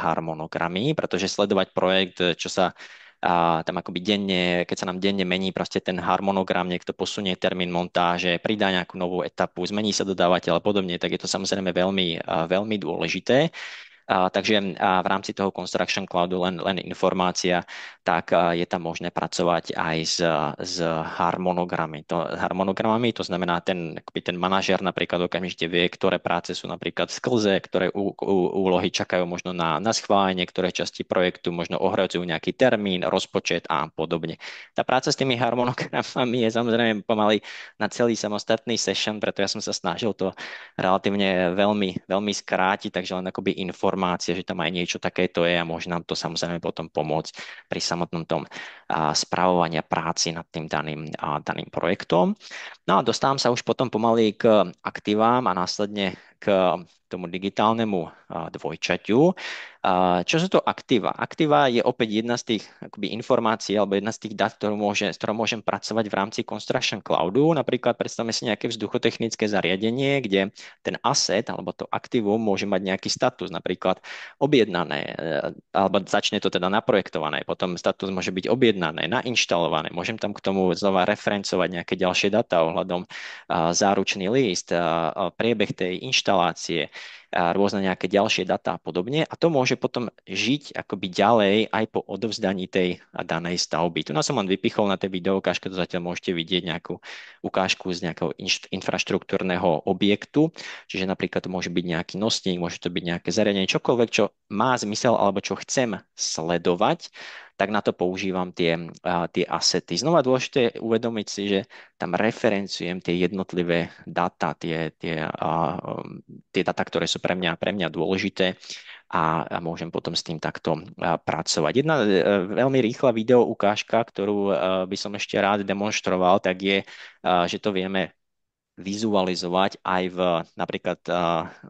harmonogramy, pretože sledovať projekt, čo sa tam akoby denne, keď sa nám denne mení proste ten harmonogram, niekto posunie termín montáže, pridá nejakú novú etapu, zmení sa dodávateľ a podobne, tak je to samozrejme veľmi dôležité. Takže v rámci toho Construction Cloudu len informácia, tak je tam možné pracovať aj s harmonogramami. To znamená, ten manažér napríklad okamžite vie, ktoré práce sú napríklad v sklze, ktoré úlohy čakajú možno na schválenie, ktoré časti projektu možno ohrozujú nejaký termín, rozpočet a podobne. Tá práca s tými harmonogramami je samozrejme pomaly na celý samostatný session, preto ja som sa snažil to relatívne veľmi skrátiť, takže len akoby informácie, že tam aj niečo takéto je a môže nám to samozrejme potom pomôcť pri samotnom tom spravovaní práci nad tým daným projektom. No a dostávam sa už potom pomaly k aktivám a následne k tomu digitálnemu dvojčaťu. Čo sú to aktíva? Aktíva je opäť jedna z tých akoby informácií alebo jedna z tých dát, s ktorou môžem pracovať v rámci Construction Cloudu. Napríklad predstavme si nejaké vzduchotechnické zariadenie, kde ten asset alebo to aktívum môže mať nejaký status, napríklad objednané, alebo začne to teda naprojektované, potom status môže byť objednané, nainštalované. Môžem tam k tomu znova referencovať nejaké ďalšie dáta ohľadom záručný list, priebeh tej inštalácie, rôzne nejaké ďalšie dáta a podobne. A to môže potom žiť akoby ďalej aj po odovzdaní tej danej stavby. Tu nás som len vypichol na tej videoukážke, to zatiaľ môžete vidieť nejakú ukážku z nejakého infraštruktúrneho objektu. Čiže napríklad to môže byť nejaký nosník, môže to byť nejaké zariadenie, čokoľvek, čo má zmysel alebo čo chcem sledovať, tak na to používam tie asety. Znova dôležité je uvedomiť si, že tam referencujem tie jednotlivé dáta, tie dáta, ktoré sú pre mňa dôležité a môžem potom s tým takto pracovať. Jedna veľmi rýchla video ukážka, ktorú by som ešte rád demonstroval, tak je, že to vieme vizualizovať aj v napríklad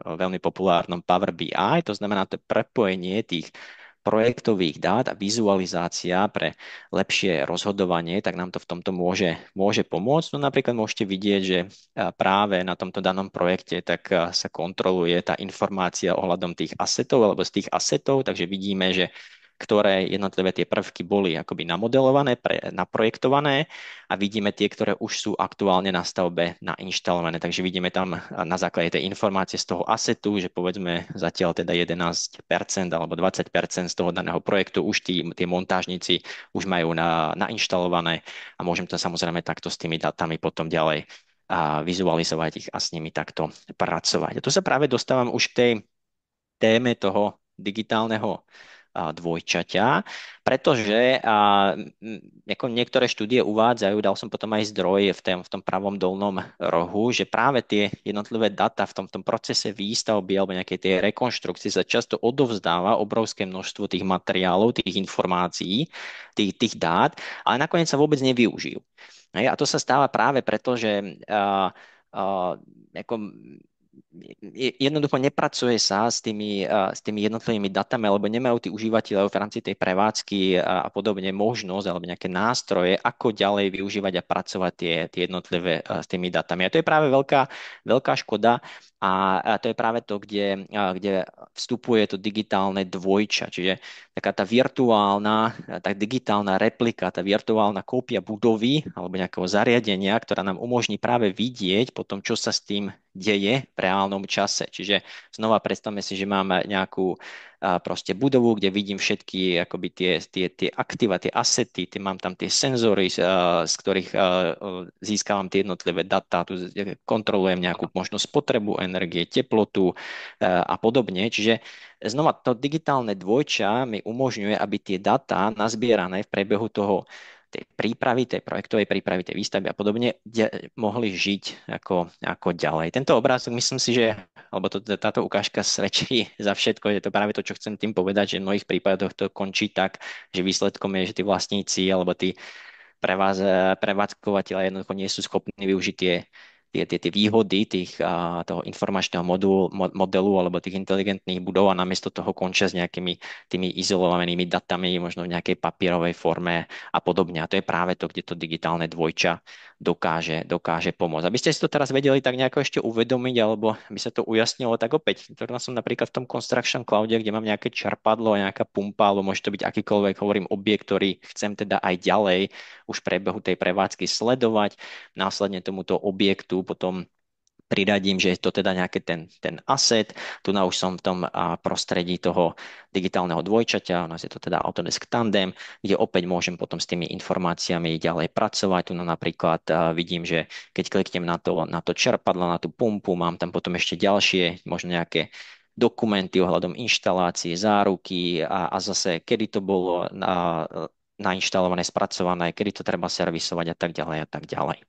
veľmi populárnom Power BI, to znamená to prepojenie tých projektových dát a vizualizácia pre lepšie rozhodovanie, tak nám to v tomto môže pomôcť. No napríklad môžete vidieť, že práve na tomto danom projekte tak sa kontroluje tá informácia ohľadom tých asetov alebo z tých asetov, takže vidíme, že ktoré jednotlivé tie prvky boli akoby namodelované, naprojektované a vidíme tie, ktoré už sú aktuálne na stavbe nainštalované. Takže vidíme tam na základe tej informácie z toho asetu, že povedzme zatiaľ teda 11% alebo 20% z toho daného projektu už tie montážnici už majú nainštalované a môžem to samozrejme takto s tými datami potom ďalej vizualizovať ich a s nimi takto pracovať. A tu sa práve dostávam už k tej téme toho digitálneho dvojčaťa, pretože ako niektoré štúdie uvádzajú, dal som potom aj zdroj v tom pravom dolnom rohu, že práve tie jednotlivé data v tom procese výstavby alebo nejakej tej rekonštrukcie sa často odovzdáva obrovské množstvo tých materiálov, tých informácií, tých dát, ale nakoniec sa vôbec nevyužijú. A to sa stáva práve preto, že ako jednoducho nepracuje sa s tými jednotlivými datami, alebo nemajú tí užívateľov v rámci tej prevádzky a podobne možnosť alebo nejaké nástroje, ako ďalej využívať a pracovať tie jednotlivé s tými datami. A to je práve veľká škoda a to je práve to, kde vstupuje to digitálne dvojča, čiže taká tá digitálna replika, tá virtuálna kópia budovy alebo nejakého zariadenia, ktorá nám umožní práve vidieť potom, čo sa s tým deje v reálnom čase. Čiže znova predstavme si, že máme nejakú proste budovu, kde vidím všetky akoby tie aktíva, tie asety, mám tam tie senzory, z ktorých získavam tie jednotlivé data, tu kontrolujem nejakú možno spotrebu energie, teplotu a podobne. Čiže znova to digitálne dvojča mi umožňuje, aby tie data nazbierané v priebehu tej prípravy, tej projektovej prípravy, tej výstavby a podobne, mohli žiť ako ďalej. Tento obrázok, myslím si, že alebo táto ukážka svedčí za všetko, je to práve to, čo chcem tým povedať, že v mnohých prípadoch to končí tak, že výsledkom je, že tí vlastníci alebo tí prevádzkovateľia jednoducho nie sú schopní využiť tie výhody toho informačného modelu alebo tých inteligentných budov a namiesto toho končia s nejakými tými izolovanými datami, možno v nejakej papierovej forme a podobne. A to je práve to, kde to digitálne dvojča dokáže pomôcť. Aby ste si to teraz vedeli tak nejako ešte uvedomiť, alebo by sa to ujasnilo, tak opäť, to som napríklad v tom Construction Cloude, kde mám nejaké čerpadlo, nejaká pumpa, alebo môže to byť akýkoľvek, hovorím, objekt, ktorý chcem teda aj ďalej už v priebehu tej prevádzky sledovať, následne tomuto objektu potom priradím, že je to teda nejaký ten asset. Tu na už som v tom prostredí toho digitálneho dvojčaťa, u nás je to teda Autodesk Tandem, kde opäť môžem potom s tými informáciami ďalej pracovať. Tu napríklad vidím, že keď kliknem na to čerpadlo, na tú pumpu, mám tam potom ešte ďalšie, možno nejaké dokumenty ohľadom inštalácie, záruky a zase, kedy to bolo nainštalované, spracované, kedy to treba servisovať a tak ďalej a tak ďalej.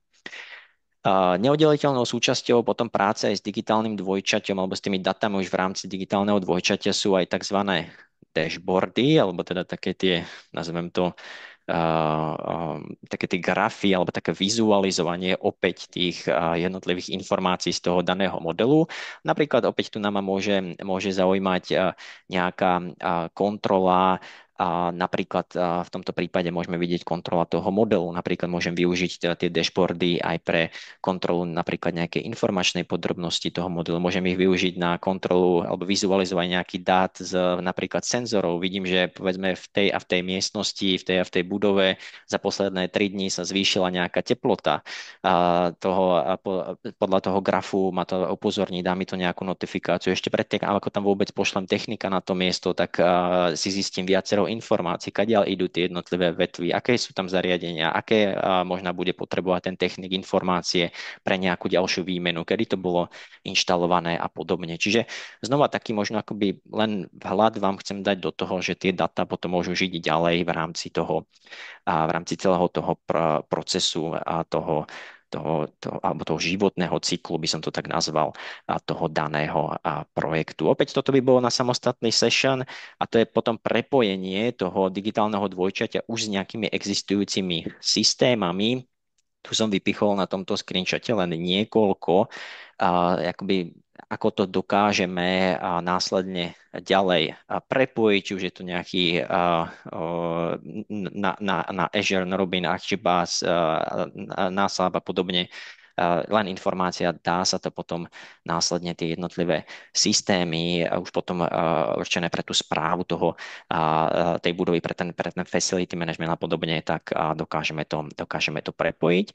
Neoddeliteľnou súčasťou potom práce aj s digitálnym dvojčaťom alebo s tými datami už v rámci digitálneho dvojčaťa sú aj tzv. Dashboardy, alebo teda také tie, nazvem to, také tie grafy alebo také vizualizovanie opäť tých jednotlivých informácií z toho daného modelu. Napríklad opäť tu nám môže zaujímať nejaká kontrola. A napríklad v tomto prípade môžeme vidieť kontrola toho modelu. Napríklad môžem využiť tie dashboardy aj pre kontrolu napríklad nejakej informačnej podrobnosti toho modelu. Môžem ich využiť na kontrolu alebo vizualizovať nejaký dát z napríklad senzorov. Vidím, že povedzme v tej a v tej miestnosti, v tej a v tej budove za posledné 3 dní sa zvýšila nejaká teplota. Podľa toho grafu ma to upozorní, dá mi to nejakú notifikáciu. Ešte predtým, ako tam vôbec pošlem technika na to miesto, tak si zistím viacero informácií, kadiaľ idú tie jednotlivé vetvy, aké sú tam zariadenia, aké možno bude potrebovať ten technik informácie pre nejakú ďalšiu výmenu, kedy to bolo inštalované a podobne. Čiže znova taký možno akoby len vhľad vám chcem dať do toho, že tie data potom môžu žiť ďalej v rámci celého toho procesu a alebo toho životného cyklu, by som to tak nazval, toho daného projektu. Opäť toto by bolo na samostatný session a to je potom prepojenie toho digitálneho dvojčaťa už s nejakými existujúcimi systémami. Tu som vypichol na tomto screenshote len niekoľko, akoby, ako to dokážeme následne ďalej prepojiť, či už je to nejaký na Azure, na Robin, Archibas, Naslab a podobne. Len informácia, dá sa to potom následne tie jednotlivé systémy, už potom určené pre tú správu tej budovy, pre ten facility management a podobne, tak dokážeme to prepojiť.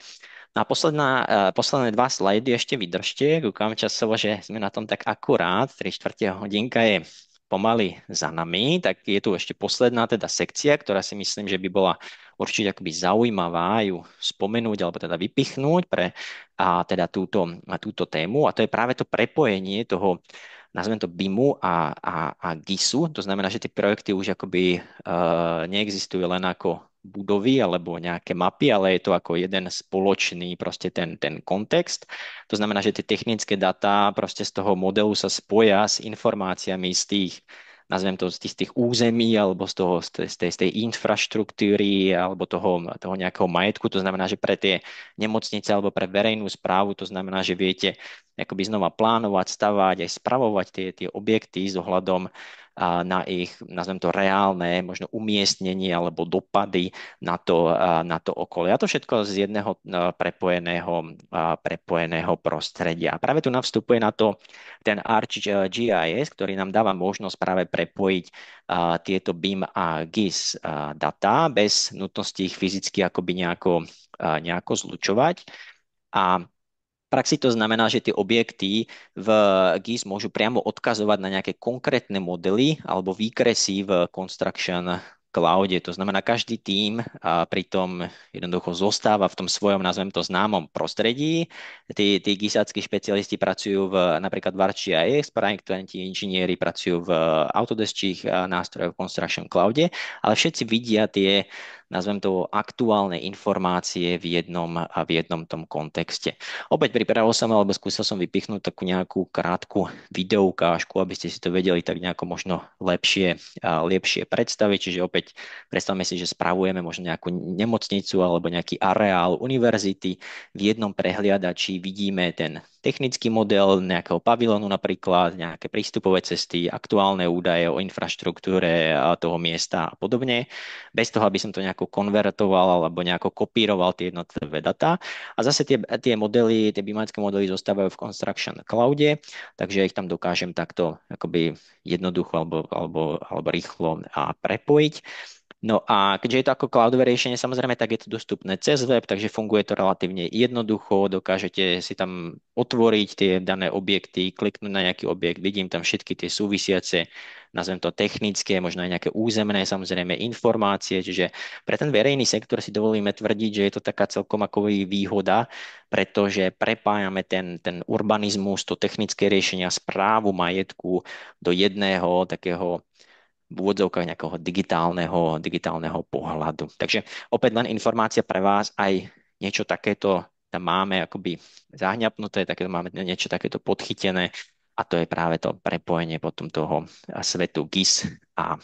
No a posledné 2 slajdy ešte vydržte. Kúkam časovo, že sme na tom tak akurát. 3/4 hodinka je pomaly za nami. Tak je tu ešte posledná teda sekcia, ktorá si myslím, že by bola určite akoby zaujímavá ju spomenúť alebo teda vypichnúť pre teda túto tému. A to je práve to prepojenie toho, nazvem to BIMu a GISu. To znamená, že tie projekty už akoby neexistujú len ako budovy alebo nejaké mapy, ale je to ako jeden spoločný proste ten kontext. To znamená, že tie technické dáta proste z toho modelu sa spoja s informáciami z tých, nazvem to, z tých území alebo z tej infraštruktúry alebo toho nejakého majetku. To znamená, že pre tie nemocnice alebo pre verejnú správu, to znamená, že viete akoby znova plánovať, stavať, aj spravovať tie objekty s ohľadom na ich, nazvem to, reálne, možno umiestnenie alebo dopady na to okolie. A to všetko z jedného prepojeného prostredia. A práve tu navstupuje na to ten ArcGIS, ktorý nám dáva možnosť práve prepojiť tieto BIM a GIS data bez nutnosti ich fyzicky akoby nejako zlučovať. A praxi to znamená, že tie objekty v GIS môžu priamo odkazovať na nejaké konkrétne modely alebo výkresy v Construction cloude. To znamená, každý tím pritom jednoducho zostáva v tom svojom, nazvem to, známom prostredí. Tí GISáckí špecialisti pracujú napríklad v ArcGIS, projektanti, inžinieri pracujú v Autodesk nástrojoch v Construction cloude, ale všetci vidia tie, nazvem to, aktuálne informácie v jednom tom kontexte. Opäť pripravil som alebo skúsil som vypichnúť takú nejakú krátku videoukážku, aby ste si to vedeli tak nejako možno lepšie predstaviť. Čiže opäť predstavme si, že spravujeme možno nejakú nemocnicu alebo nejaký areál univerzity. V jednom prehliadači vidíme ten technický model nejakého pavilónu napríklad, nejaké prístupové cesty, aktuálne údaje o infraštruktúre toho miesta a podobne. Bez toho, aby som to nejako konvertoval alebo nejako kopíroval tie jednotlivé data. A zase tie modely, tie biomatické modely zostávajú v Construction cloude, takže ich tam dokážem takto akoby jednoducho alebo rýchlo prepojiť. No a keďže je to ako cloudové riešenie, samozrejme, tak je to dostupné cez web, takže funguje to relatívne jednoducho, dokážete si tam otvoriť tie dané objekty, kliknúť na nejaký objekt, vidím tam všetky tie súvisiace, nazvem to technické, možno aj nejaké územné, samozrejme, informácie, čiže pre ten verejný sektor si dovolíme tvrdiť, že je to taká celkom ako výhoda, pretože prepájame ten urbanizmus, to technické riešenia, správu majetku do jedného takého v úvodzovkách nejakého digitálneho pohľadu. Takže opäť len informácia pre vás, aj niečo takéto tam máme akoby zahňapnuté, takéto máme niečo takéto podchytené a to je práve to prepojenie potom toho svetu GIS a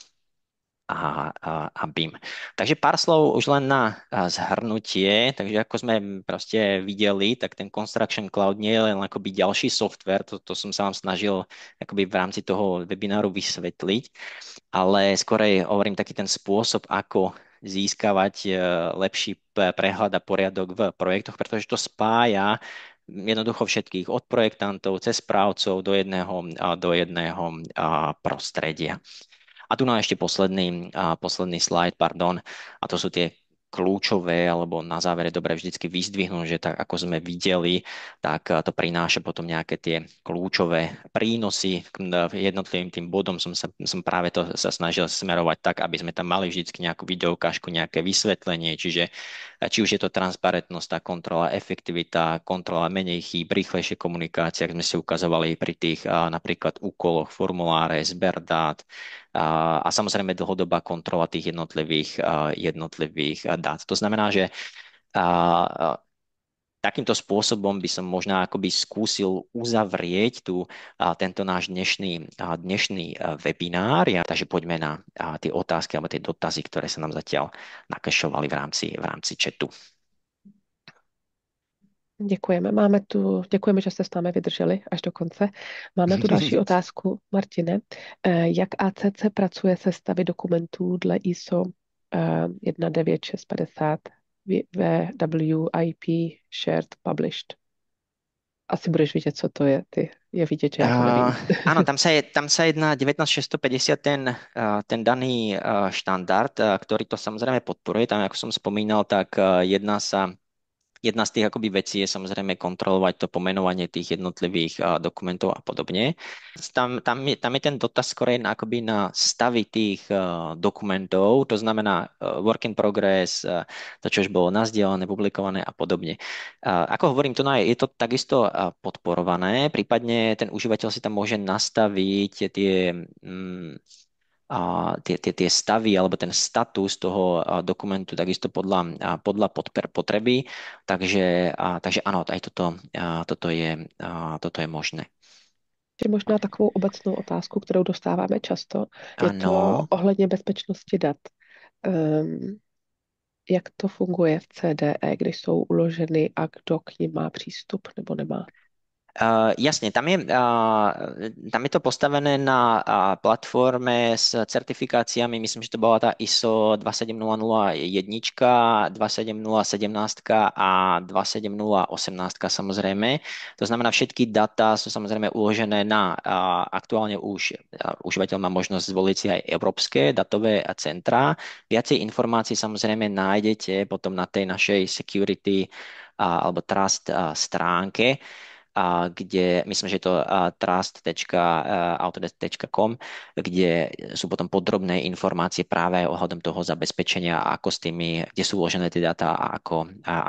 BIM. Takže pár slov už len na zhrnutie. Takže ako sme proste videli, tak ten Construction Cloud nie je len akoby ďalší software, to som sa vám snažil akoby v rámci toho webináru vysvetliť, ale skorej hovorím taký ten spôsob, ako získavať lepší prehľad a poriadok v projektoch, pretože to spája jednoducho všetkých od projektantov cez správcov do jedného prostredia. A tu mám ešte posledný slajd, pardon, a to sú tie kľúčové, alebo na závere dobre vždycky vyzdvihnúť, že tak ako sme videli, tak to prináša potom nejaké tie kľúčové prínosy. Jednotlivým tým bodom som práve to sa snažil smerovať tak, aby sme tam mali vždycky nejakú videoukážku, nejaké vysvetlenie, čiže či už je to transparentnosť, tá kontrola, efektivita, kontrola menej chýb, rýchlejšie komunikácie, ak sme si ukazovali pri tých napríklad úkoloch, formuláre, zber dát, a samozrejme dlhodobá kontrola tých jednotlivých dát. To znamená, že takýmto spôsobom by som možno akoby skúsil uzavrieť tento náš dnešný webinár. Takže poďme na tie otázky alebo tie dotazy, ktoré sa nám zatiaľ nakešovali v rámci chatu. Děkujeme. Děkujeme, že jste s námi vydrželi až do konce. Máme tu další otázku. Martine, jak ACC pracuje se stavy dokumentů dle ISO 19650 WIP Shared Published? Asi budeš vidět, co to je. Ty je vidět, že já to nevím. Áno, tam sa jedná 19650 ten daný štandard, ktorý to samozrejme podporuje. Tam, ako som spomínal, tak jedna z tých akoby vecí je samozrejme kontrolovať to pomenovanie tých jednotlivých dokumentov a podobne. Tam je ten dotaz skorej akoby na stavy tých dokumentov, to znamená work in progress, to, čo už bolo nazdielané, publikované a podobne. Ako hovorím, je to takisto podporované, prípadne ten užívateľ si tam môže nastaviť tie stavy alebo ten status toho dokumentu takisto podľa potreby. Takže áno, aj toto je možné. Možná takovou obecnou otázku, kterou dostáváme často, je to ohledně bezpečnosti dat. Jak to funguje v CDE, kde jsou uloženy a kdo k nim má přístup nebo nemá? Jasne, tam je to postavené na platforme s certifikáciami, myslím, že to bola tá ISO 27001, 27017 a 27018 samozrejme. To znamená, všetky data sú samozrejme uložené aktuálne užívateľ má možnosť zvoliť si aj európske datové centrá. Viacej informácií samozrejme nájdete potom na tej našej security alebo trust stránke, kde myslím, že je to trust.autodesk.com, kde sú potom podrobné informácie práve ohľadom toho zabezpečenia a ako s tými, kde sú uložené tie dáta a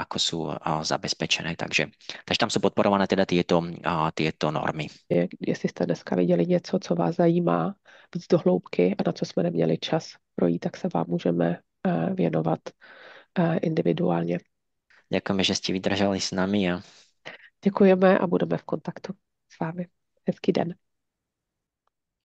ako sú zabezpečené. Takže tam sú podporované teda tieto normy. Jestli jste dneska viděli něco, co vás zajímá víc do hloubky a na co jsme neměli čas projít, tak se vám můžeme věnovat individuálně. Ďakujeme, že ste vydržali s nami a Děkujeme a budeme v kontaktu s vámi. Hezký den.